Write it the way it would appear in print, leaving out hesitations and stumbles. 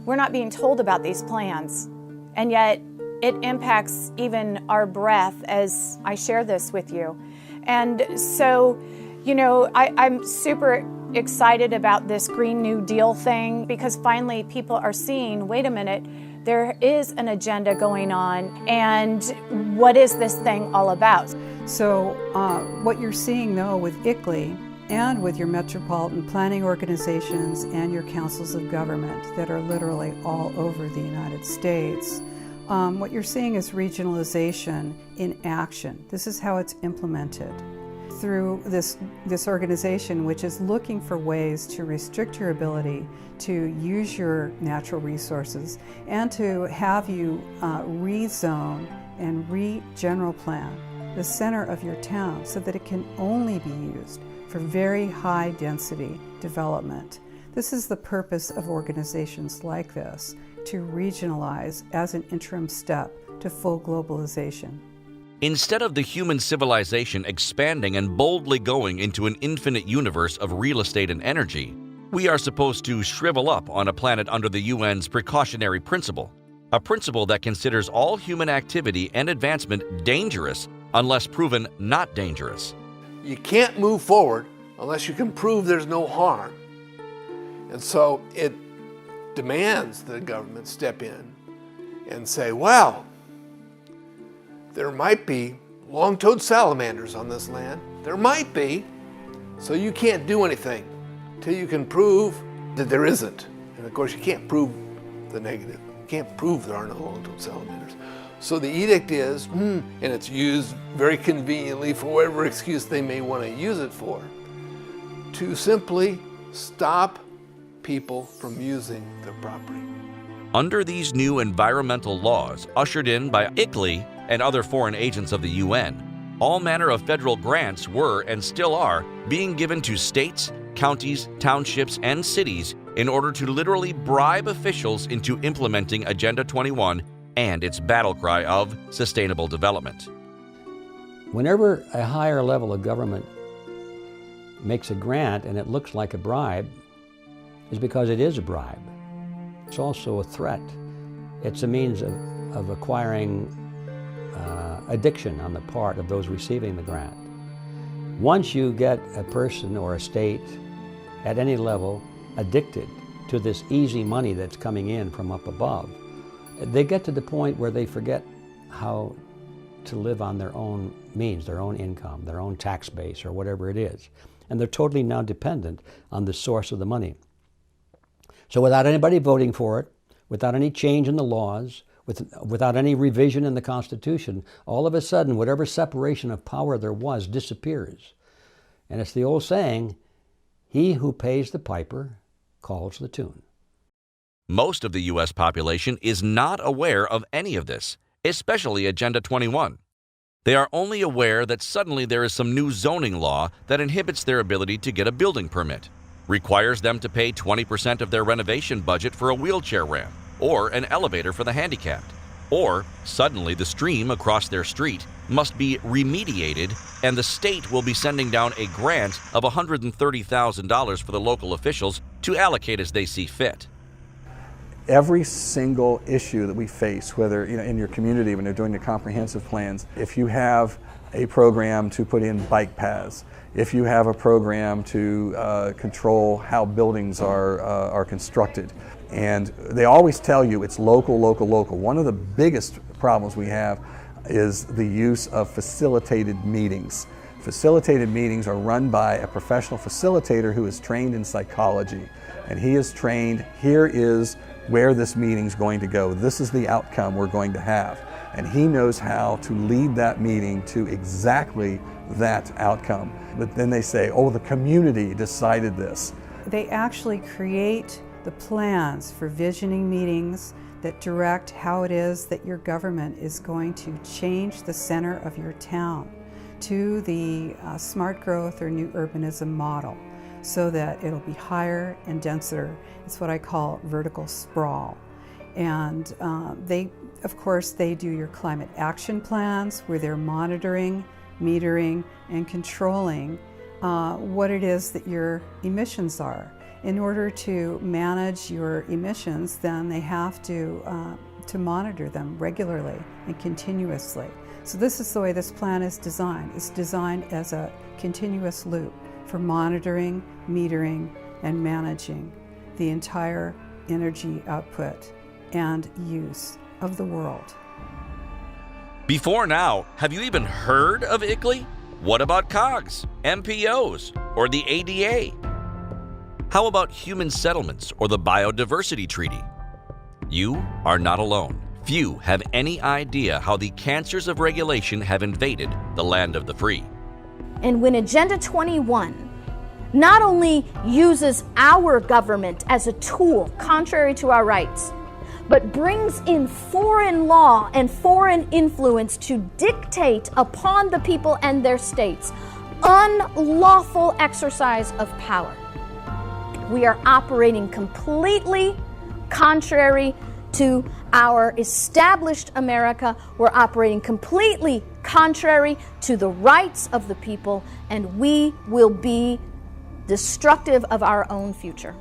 We're not being told about these plans, and yet it impacts even our breath as I share this with you. And so, you know, I'm super excited about this Green New Deal thing because finally people are seeing, wait a minute, there is an agenda going on, and what is this thing all about? So what you're seeing though with ICLEI and with your metropolitan planning organizations and your councils of government that are literally all over the United States, what you're seeing is regionalization in action. This is how it's implemented through this organization, which is looking for ways to restrict your ability to use your natural resources and to have you rezone and re-general plan the center of your town so that it can only be used for very high density development. This is the purpose of organizations like this, to regionalize as an interim step to full globalization. Instead of the human civilization expanding and boldly going into an infinite universe of real estate and energy, we are supposed to shrivel up on a planet under the UN's precautionary principle, a principle that considers all human activity and advancement dangerous unless proven not dangerous. You can't move forward unless you can prove there's no harm. And so it demands that the government step in and say, well, there might be long-toed salamanders on this land. There might be. So you can't do anything till you can prove that there isn't. And of course, you can't prove the negative. You can't prove there are no long-toed salamanders. So the edict is, and it's used very conveniently for whatever excuse they may want to use it for, to simply stop people from using their property. Under these new environmental laws ushered in by ICLEI and other foreign agents of the UN, all manner of federal grants were and still are being given to states, counties, townships, and cities in order to literally bribe officials into implementing Agenda 21 and its battle cry of sustainable development. Whenever a higher level of government makes a grant and it looks like a bribe, is because it is a bribe. It's also a threat. It's a means of acquiring addiction on the part of those receiving the grant. Once you get a person or a state at any level addicted to this easy money that's coming in from up above, they get to the point where they forget how to live on their own means, their own income, their own tax base, or whatever it is. And they're totally now dependent on the source of the money. So without anybody voting for it, without any change in the laws, without any revision in the Constitution, all of a sudden, whatever separation of power there was disappears. And it's the old saying, he who pays the piper calls the tune. Most of the U.S. population is not aware of any of this, especially Agenda 21. They are only aware that suddenly there is some new zoning law that inhibits their ability to get a building permit, requires them to pay 20% of their renovation budget for a wheelchair ramp or an elevator for the handicapped, or suddenly the stream across their street must be remediated and the state will be sending down a grant of $130,000 for the local officials to allocate as they see fit. Every single issue that we face, whether in your community when they're doing the comprehensive plans, if you have a program to put in bike paths, if you have a program to control how buildings are constructed, and they always tell you it's local, local, local. One of the biggest problems we have is the use of facilitated meetings. Facilitated meetings are run by a professional facilitator who is trained in psychology, and he is trained, here is where this meeting's going to go. This is the outcome we're going to have. And he knows how to lead that meeting to exactly that outcome. But then they say, oh, the community decided this. They actually create the plans for visioning meetings that direct how it is that your government is going to change the center of your town to the smart growth or new urbanism model, so that it'll be higher and denser. It's what I call vertical sprawl. And of course, they do your climate action plans where they're monitoring, metering, and controlling what it is that your emissions are. In order to manage your emissions, then they have to monitor them regularly and continuously. So this is the way this plan is designed. It's designed as a continuous loop for monitoring, metering, and managing the entire energy output and use of the world. Before now, have you even heard of ICLEI? What about COGS, MPOs, or the ADA? How about human settlements or the Biodiversity Treaty? You are not alone. Few have any idea how the cancers of regulation have invaded the land of the free. And when Agenda 21 not only uses our government as a tool contrary to our rights, but brings in foreign law and foreign influence to dictate upon the people and their states unlawful exercise of power, we are operating completely contrary to our established America. We're operating completely contrary to the rights of the people, and we will be destructive of our own future.